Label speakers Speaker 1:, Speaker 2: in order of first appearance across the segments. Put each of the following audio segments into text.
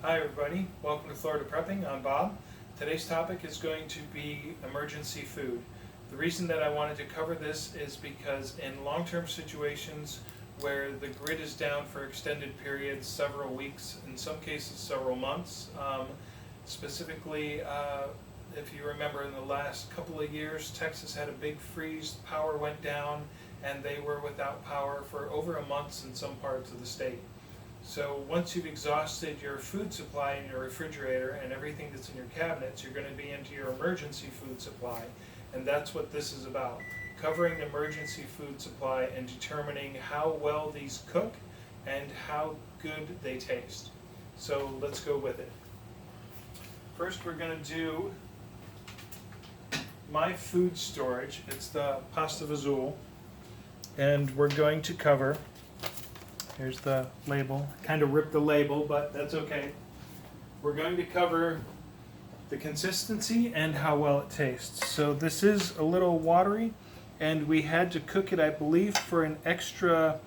Speaker 1: Hi everybody, welcome to Florida Prepping. I'm Bob. Today's topic is going to be emergency food. The reason that I wanted to cover this is because in long-term situations where the grid is down for extended periods, several weeks, in some cases several months, specifically if you remember in the last couple of years, Texas had a big freeze, power went down, and they were without power for over a month in some parts of the state. So once you've exhausted your food supply in your refrigerator and everything that's in your cabinets, you're going to be into your emergency food supply. And that's what this is about, covering the emergency food supply and determining how well these cook and how good they taste. So let's go with it. First we're going to do my food storage. It's the Pasta Vazul. And we're going to cover, here's the label. Kind of ripped the label, but that's okay. We're going to cover the consistency and how well it tastes. So this is a little watery, and we had to cook it, I believe, for an extra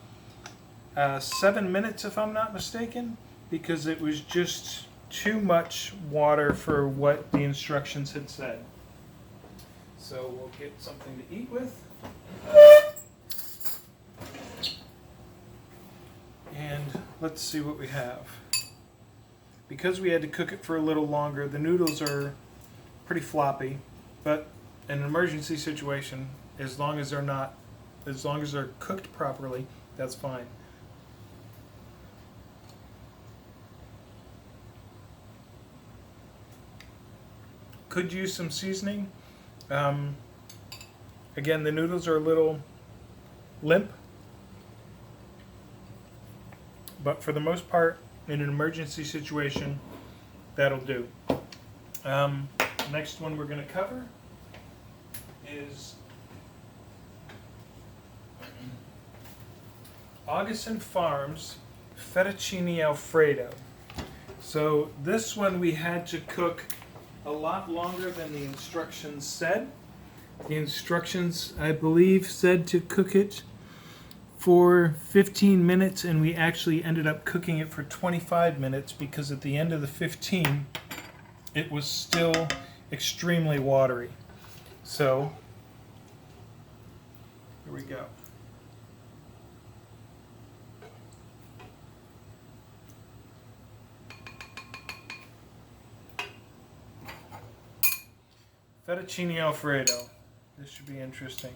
Speaker 1: 7 minutes, if I'm not mistaken, because it was just too much water for what the instructions had said. So we'll get something to eat with. And let's see what we have. Because we had to cook it for a little longer, the noodles are pretty floppy, but in an emergency situation, as long as they're cooked properly, that's fine. Could use some seasoning. Again, the noodles are a little limp, but for the most part, in an emergency situation, that'll do. Next one we're going to cover is Augustin Farms Fettuccine Alfredo. So this one we had to cook a lot longer than the instructions said. The instructions, I believe, said to cook it for 15 minutes, and we actually ended up cooking it for 25 minutes because at the end of the 15, it was still extremely watery. So, here we go. Fettuccine Alfredo. This should be interesting.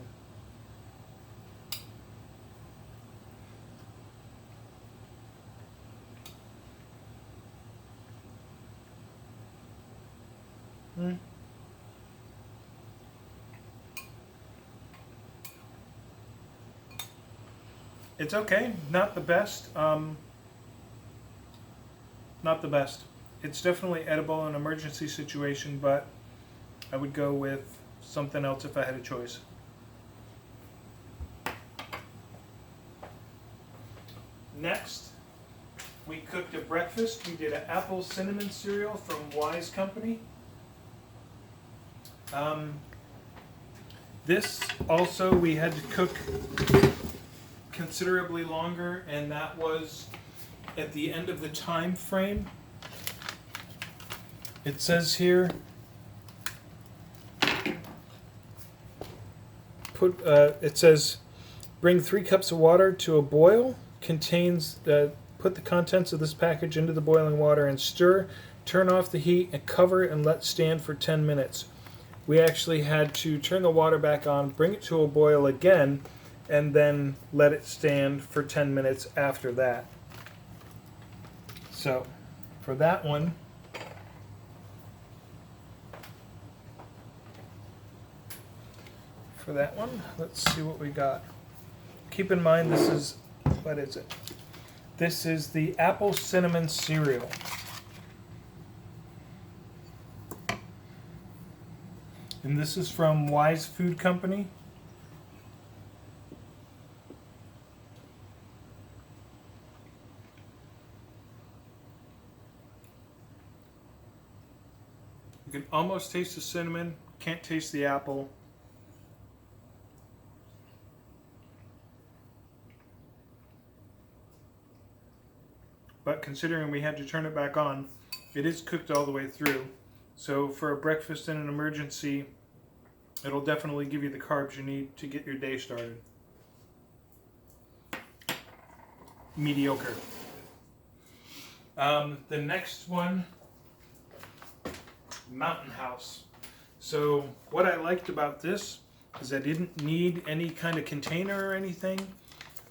Speaker 1: It's okay, not the best. Not the best. It's definitely edible in an emergency situation, but I would go with something else if I had a choice. Next, we cooked a breakfast. We did an apple cinnamon cereal from Wise Company. This also we had to cook considerably longer, and that was at the end of the time frame. It says here, it says, bring 3 cups of water to a boil. Contains put the contents of this package into the boiling water and stir. Turn off the heat and cover and let stand for 10 minutes. We actually had to turn the water back on, bring it to a boil again, and then let it stand for 10 minutes after that. So, for that one, let's see what we got. Keep in mind this is, what is it? This is the apple cinnamon cereal. And this is from Wise Food Company. You can almost taste the cinnamon, can't taste the apple. But considering we had to turn it back on, it is cooked all the way through. So for a breakfast in an emergency, it'll definitely give you the carbs you need to get your day started. Mediocre. The next one, Mountain House. So what I liked about this is I didn't need any kind of container or anything.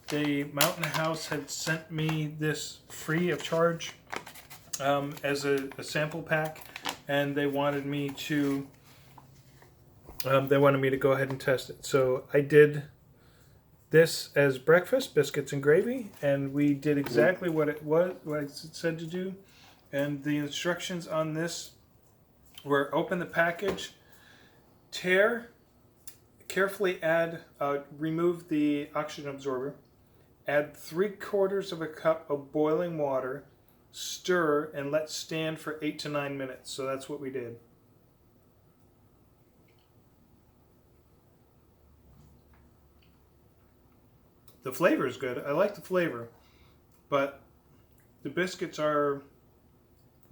Speaker 1: The Mountain House had sent me this free of charge as a sample pack, and they wanted me to go ahead and test it. So I did this as breakfast, biscuits and gravy, and we did exactly what I said to do. And the instructions on this were: open the package, tear, carefully remove the oxygen absorber, add 3/4 of a cup of boiling water, stir, and let stand for 8 to 9 minutes. So that's what we did. The flavor is good. I like the flavor, but the biscuits are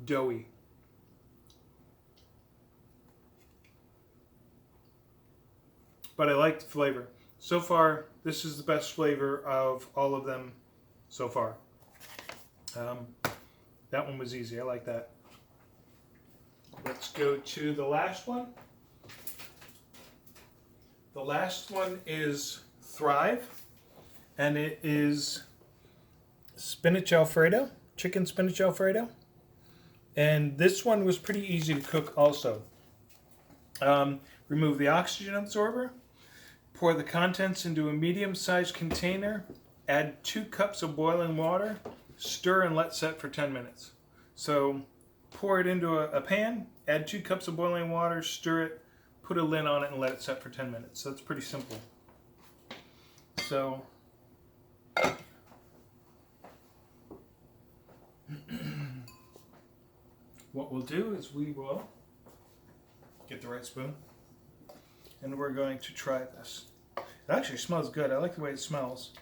Speaker 1: doughy. But I like the flavor. So far, this is the best flavor of all of them so far. That one was easy. I like that. Let's go to the last one. The last one is Thrive, and it is spinach Alfredo, chicken spinach Alfredo. And this one was pretty easy to cook also. Remove the oxygen absorber, pour the contents into a medium-sized container, add 2 cups of boiling water, stir and let set for 10 minutes. So pour it into a pan, add 2 cups of boiling water, stir it, put a lid on it, and let it set for 10 minutes. So it's pretty simple. So what we'll do is we will get the right spoon, and we're going to try this. It actually smells good. I like the way it smells.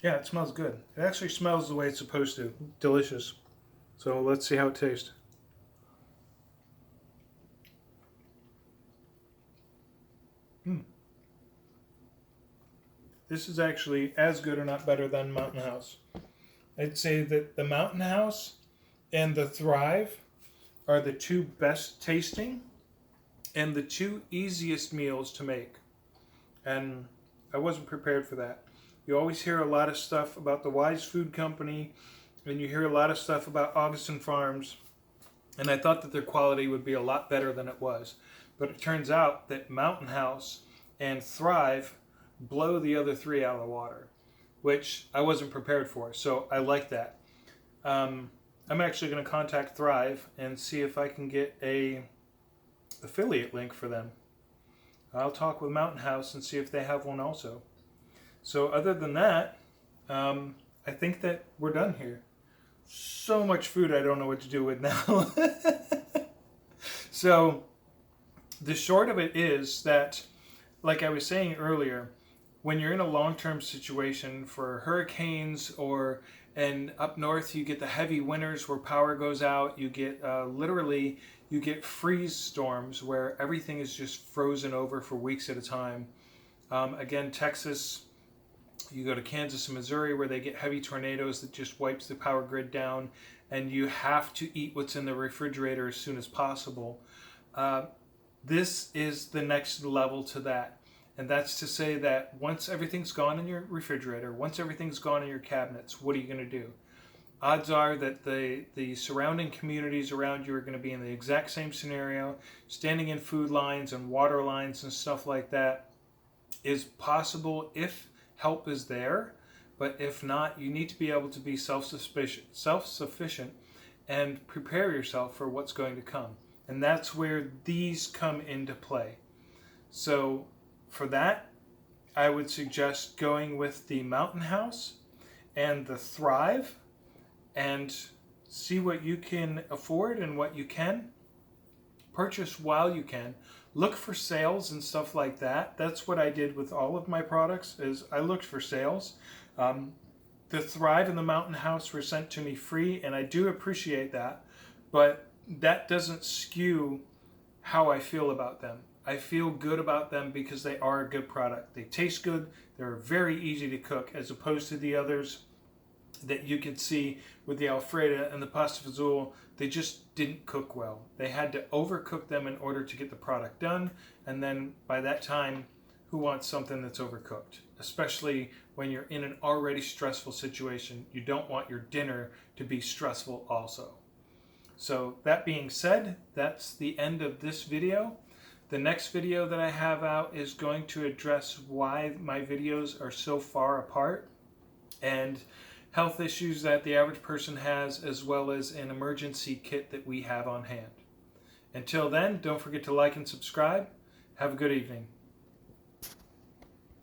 Speaker 1: Yeah, it smells good. It actually smells the way it's supposed to. Delicious. So let's see how it tastes. This is actually as good or not better than Mountain House. I'd say that the Mountain House and the Thrive are the 2 best tasting and the 2 easiest meals to make. And I wasn't prepared for that. You always hear a lot of stuff about the Wise Food Company, and you hear a lot of stuff about Augustin Farms, and I thought that their quality would be a lot better than it was. But it turns out that Mountain House and Thrive blow the other 3 out of the water, which I wasn't prepared for, so I like that. I'm actually going to contact Thrive and see if I can get a affiliate link for them. I'll talk with Mountain House and see if they have one also. So other than that, I think that we're done here. So much food I don't know what to do with now. So the short of it is that, like I was saying earlier, when you're in a long-term situation for hurricanes, and up north you get the heavy winters where power goes out, you get you get freeze storms where everything is just frozen over for weeks at a time. Again, Texas, you go to Kansas and Missouri where they get heavy tornadoes that just wipes the power grid down, and you have to eat what's in the refrigerator as soon as possible. This is the next level to that. And that's to say that once everything's gone in your refrigerator, once everything's gone in your cabinets, what are you going to do? Odds are that the surrounding communities around you are going to be in the exact same scenario. Standing in food lines and water lines and stuff like that is possible if help is there. But if not, you need to be able to be self-sufficient and prepare yourself for what's going to come. And that's where these come into play. So for that, I would suggest going with the Mountain House and the Thrive, and see what you can afford and what you can purchase while you can. look for sales and stuff like that. That's what I did with all of my products, is I looked for sales. The Thrive and the Mountain House were sent to me free, and I do appreciate that, but that doesn't skew how I feel about them. I feel good about them because they are a good product. They taste good, they're very easy to cook, as opposed to the others that you could see with the Alfredo and the pasta fazool. They just didn't cook well. They had to overcook them in order to get the product done, and then by that time, who wants something that's overcooked? Especially when you're in an already stressful situation. You don't want your dinner to be stressful also. So that being said, that's the end of this video. The next video that I have out is going to address why my videos are so far apart, and health issues that the average person has, as well as an emergency kit that we have on hand. Until then, don't forget to like and subscribe. Have a good evening.